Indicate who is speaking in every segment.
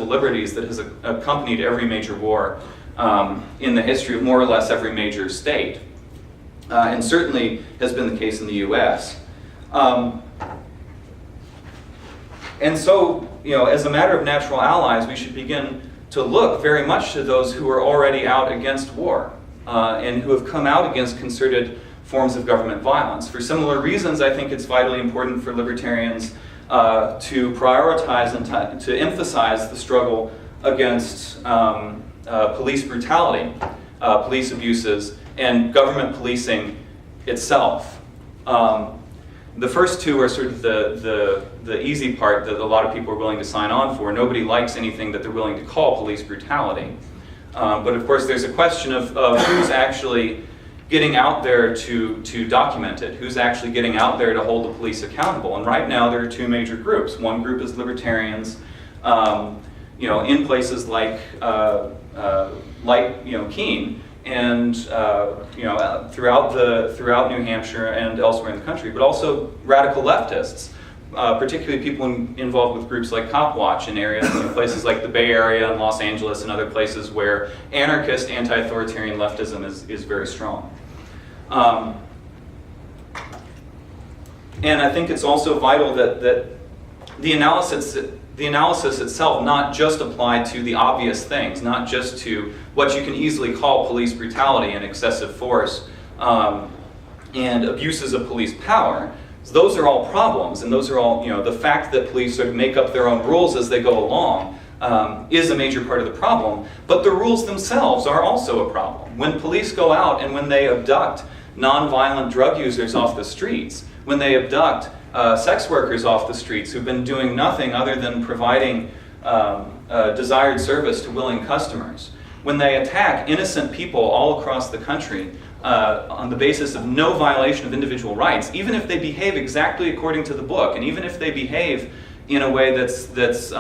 Speaker 1: civil liberties that has accompanied every major war in the history of more or less every major state, and certainly has been the case in the U.S. And so, as a matter of natural allies, we should begin to look very much to those who are already out against war and who have come out against concerted forms of government violence. For similar reasons, I think it's vitally important for libertarians to prioritize and to emphasize the struggle against police brutality, police abuses, and government policing itself. The first two are sort of the easy part that a lot of people are willing to sign on for. Nobody likes anything that they're willing to call police brutality. But of course there's a question of who's actually getting out there to document it, who's actually getting out there to hold the police accountable. And right now there are two major groups. One group is libertarians, in places like Keene, and throughout New Hampshire and elsewhere in the country, but also radical leftists, particularly people involved with groups like Cop Watch in areas, places like the Bay Area and Los Angeles and other places where anarchist, anti-authoritarian leftism is very strong. And I think it's also vital that the analysis itself not just apply to the obvious things, not just to what you can easily call police brutality and excessive force and abuses of police power. So those are all problems, and those are all, the fact that police sort of make up their own rules as they go along is a major part of the problem, but the rules themselves are also a problem. When police go out and when they abduct nonviolent drug users off the streets, when they abduct sex workers off the streets who've been doing nothing other than providing desired service to willing customers, when they attack innocent people all across the country on the basis of no violation of individual rights, even if they behave exactly according to the book, and even if they behave in a way that's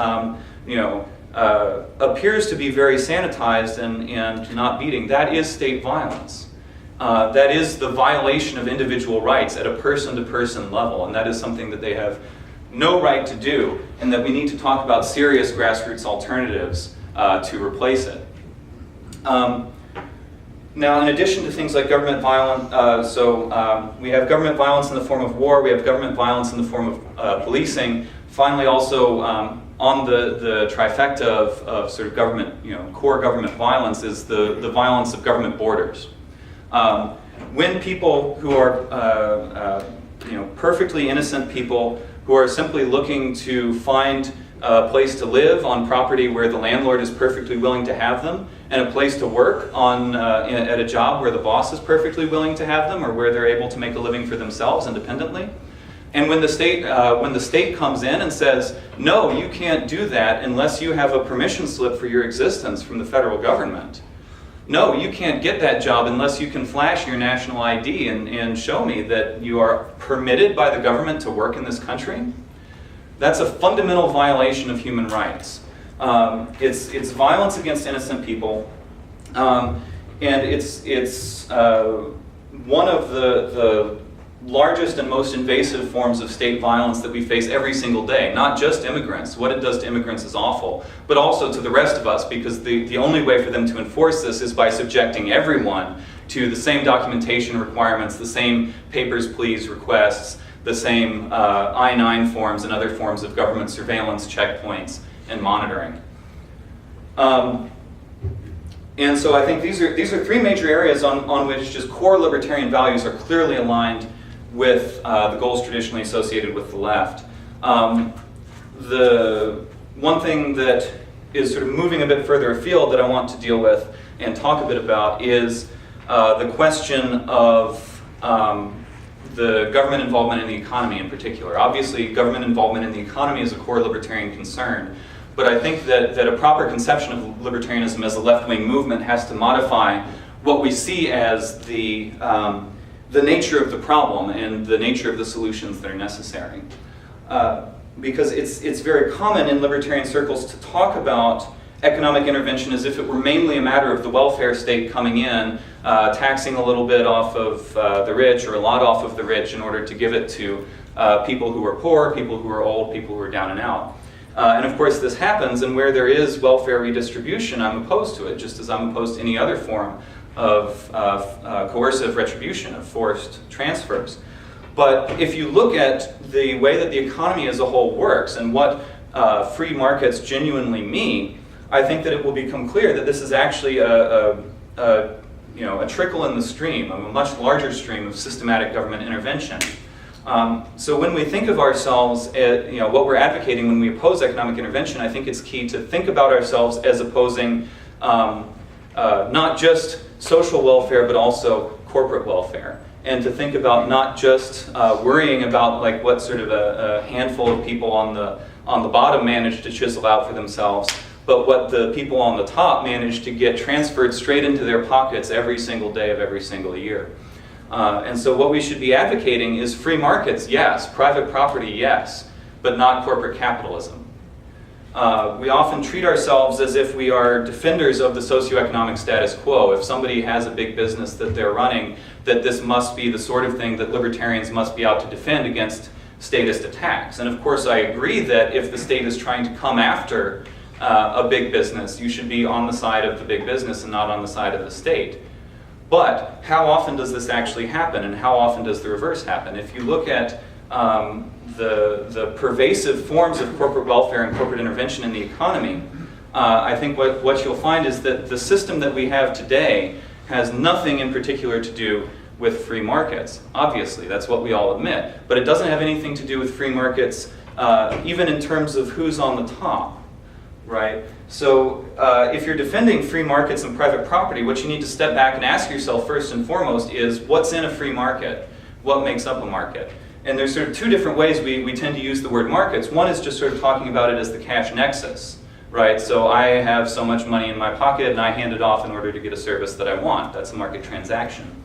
Speaker 1: appears to be very sanitized and not beating, that is state violence. That is the violation of individual rights at a person-to-person level, and that is something that they have no right to do, and that we need to talk about serious grassroots alternatives to replace it. Now, in addition to things like government violence, we have government violence in the form of war, we have government violence in the form of policing. Finally, also on the trifecta of sort of government, core government violence is the violence of government borders. When people who are, perfectly innocent people who are simply looking to find a place to live on property where the landlord is perfectly willing to have them, and a place to work at a job where the boss is perfectly willing to have them, or where they're able to make a living for themselves independently. And when the state comes in and says, no, you can't do that unless you have a permission slip for your existence from the federal government. No, you can't get that job unless you can flash your national ID and show me that you are permitted by the government to work in this country. That's a fundamental violation of human rights. It's violence against innocent people, and it's one of the largest and most invasive forms of state violence that we face every single day. Not just immigrants. What it does to immigrants is awful, but also to the rest of us, because the only way for them to enforce this is by subjecting everyone to the same documentation requirements, the same papers, please requests, the same I-9 forms and other forms of government surveillance, checkpoints, and monitoring. And so I think these are three major areas on which just core libertarian values are clearly aligned with the goals traditionally associated with the left. The one thing that is sort of moving a bit further afield that I want to deal with and talk a bit about is the question of the government involvement in the economy in particular. Obviously, government involvement in the economy is a core libertarian concern, but I think that a proper conception of libertarianism as a left-wing movement has to modify what we see as the nature of the problem and the nature of the solutions that are necessary. Because it's very common in libertarian circles to talk about economic intervention as if it were mainly a matter of the welfare state coming in, taxing a little bit off of the rich or a lot off of the rich in order to give it to people who are poor, people who are old, people who are down and out. And of course this happens, and where there is welfare redistribution, I'm opposed to it, just as I'm opposed to any other form of coercive retribution, of forced transfers. But if you look at the way that the economy as a whole works and what free markets genuinely mean, I think that it will become clear that this is actually a trickle in the stream, of a much larger stream of systematic government intervention. So when we think of ourselves, what we're advocating when we oppose economic intervention, I think it's key to think about ourselves as opposing not just social welfare, but also corporate welfare. And to think about not just worrying about like what sort of a handful of people on the bottom manage to chisel out for themselves, but what the people on the top manage to get transferred straight into their pockets every single day of every single year. And so what we should be advocating is free markets, yes, private property, yes, but not corporate capitalism. We often treat ourselves as if we are defenders of the socioeconomic status quo. If somebody has a big business that they're running, that this must be the sort of thing that libertarians must be out to defend against statist attacks. And of course I agree that if the state is trying to come after a big business, you should be on the side of the big business and not on the side of the state. But how often does this actually happen, and how often does the reverse happen? If you look at the pervasive forms of corporate welfare and corporate intervention in the economy, I think what you'll find is that the system that we have today has nothing in particular to do with free markets. Obviously, that's what we all admit. But it doesn't have anything to do with free markets, even in terms of who's on the top, right? So if you're defending free markets and private property, what you need to step back and ask yourself first and foremost is, what's in a free market? What makes up a market? And there's sort of two different ways we tend to use the word markets. One is just sort of talking about it as the cash nexus, right? So I have so much money in my pocket and I hand it off in order to get a service that I want. That's a market transaction.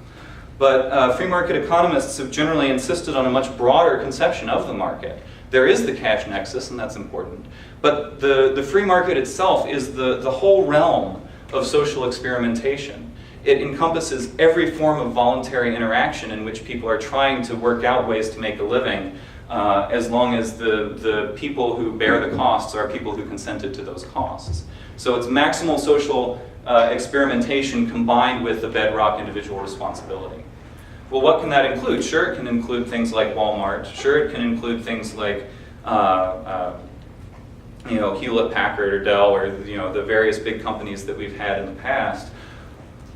Speaker 1: But free market economists have generally insisted on a much broader conception of the market. There is the cash nexus, and that's important. But the free market itself is the whole realm of social experimentation. It encompasses every form of voluntary interaction in which people are trying to work out ways to make a living, as long as the people who bear the costs are people who consented to those costs. So it's maximal social experimentation combined with the bedrock individual responsibility. Well, what can that include? Sure, it can include things like Walmart. Sure, it can include things like Hewlett-Packard or Dell, or the various big companies that we've had in the past.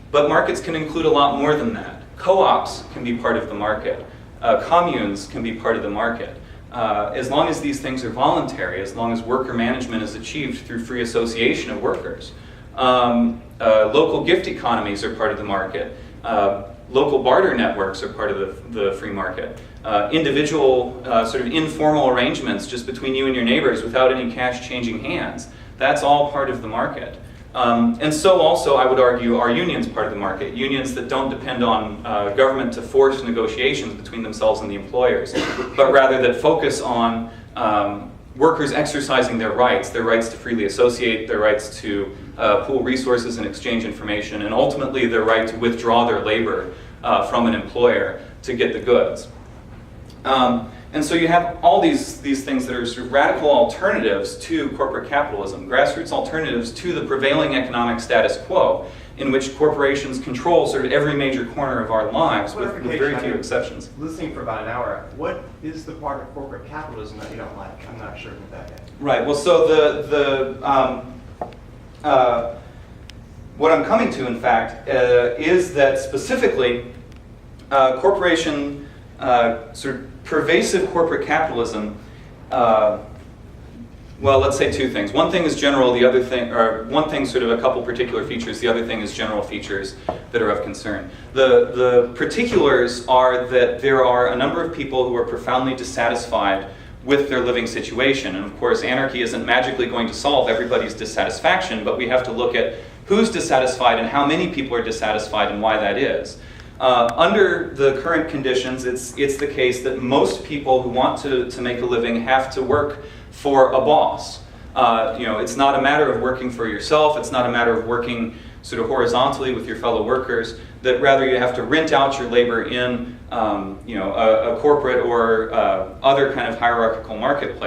Speaker 1: But markets can include a lot more than that. Co-ops can be part of the market. Communes can be part of the market. As long as these things are voluntary, as long as worker management is achieved through free association of workers. Local gift economies are part of the market. Local barter networks are part of the free market. Individual sort of informal arrangements just between you and your neighbors without any cash changing hands. That's all part of the market. And so also, I would argue, are unions part of the market? Unions that don't depend on government to force negotiations between themselves and the employers, but rather that focus on workers exercising their rights to freely associate, their rights to pool resources and exchange information, and ultimately their right to withdraw their labor from an employer to get the goods. And so you have all these things that are sort of radical alternatives to corporate capitalism, grassroots alternatives to the prevailing economic status quo, in which corporations control sort of every major corner of our lives, with very few exceptions.
Speaker 2: Listening for about an hour, what is the part of corporate capitalism that you don't like? I'm not sure what that is.
Speaker 1: Right. Well, so what I'm coming to, in fact, is that specifically corporation sort of pervasive corporate capitalism, well, let's say two things. One thing is general, the other thing, or one thing sort of a couple particular features, the other thing is general features that are of concern. The particulars are that there are a number of people who are profoundly dissatisfied with their living situation. And of course, anarchy isn't magically going to solve everybody's dissatisfaction, but we have to look at who's dissatisfied and how many people are dissatisfied and why that is. Under the current conditions, it's the case that most people who want to make a living have to work for a boss. It's not a matter of working for yourself. It's not a matter of working sort of horizontally with your fellow workers. That rather you have to rent out your labor in a corporate or other kind of hierarchical marketplace.